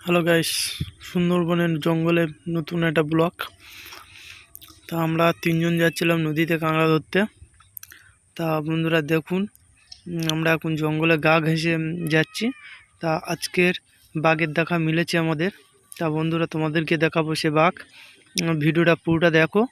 Hello guys, সুন্দরবনের জঙ্গলের নতুন একটা ব্লক। তা আমরা তিনজন যাচ্ছিলাম নদীতে কাঁকড়া ধরতে। তা বন্ধুরা দেখুন, আমরা এখন জঙ্গলে গা ঘেঁষে যাচ্ছি। তা আজকের বাঘের দেখা মিলেছে আমাদের। তা বন্ধুরা তোমাদেরকে দেখাবো সে বাঘ। ভিডিওটা পুরোটা দেখো।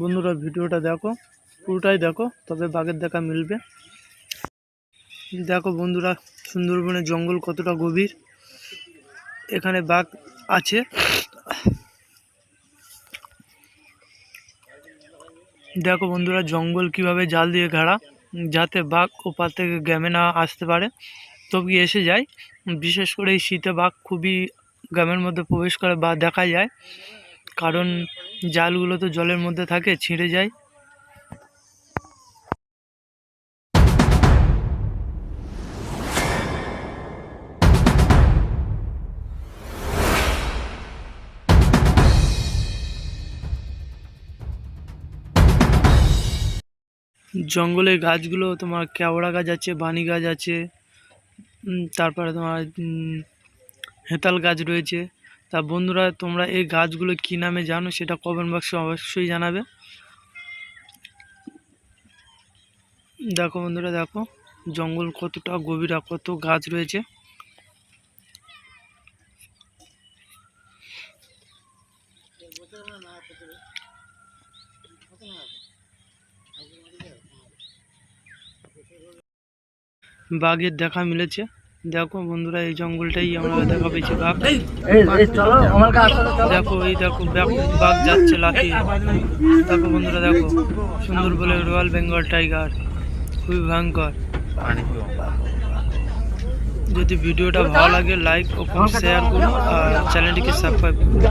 বন্ধুরা ভিডিওটা দেখো, পুরোটাই দেখো, তবে বাঘের দেখা মিলবে। দেখো বন্ধুরা, সুন্দরবনের জঙ্গল কতটা গভীর। এখানে বাঘ আছে। দেখো বন্ধুরা, জঙ্গল কিভাবে জাল দিয়ে ঘেরা, যাতে বাঘ ওপার থেকে গ্রামে না আসতে পারে। তবে এসে যায়। বিশেষ করে এই শীতে বাঘ খুবই গ্রামের মধ্যে প্রবেশ করে বা দেখা যায়, কারণ জালগুলো তো জলের মধ্যে থাকে, ছিঁড়ে যায়। জঙ্গলের গাছগুলো তোমার কেওড়া গাছ আছে, বানি গাছ আছে, তারপরে তোমার হেতাল গাছ রয়েছে। তা বন্ধুরা, তোমরা এই গাছগুলো কী নামে জানো সেটা কমেন্ট বক্সে অবশ্যই জানাবে। দেখো বন্ধুরা, দেখো জঙ্গল কতটা গভীর, কত গাছ রয়েছে। বাঘের দেখা মিলেছে। দেখো বন্ধুরা, এই জঙ্গলটাই আমরা দেখা পেয়েছি বাঘ। দেখো এই দেখো বাঘ যাচ্ছে লাফিয়ে। দেখো বন্ধুরা, দেখো সুন্দরবনের রয়্যাল বেঙ্গল টাইগার, খুবই ভয়ঙ্কর। যদি ভিডিওটা ভালো লাগে লাইক ও শেয়ার করুন আর চ্যানেলটিকে সাবস্ক্রাইব করুন।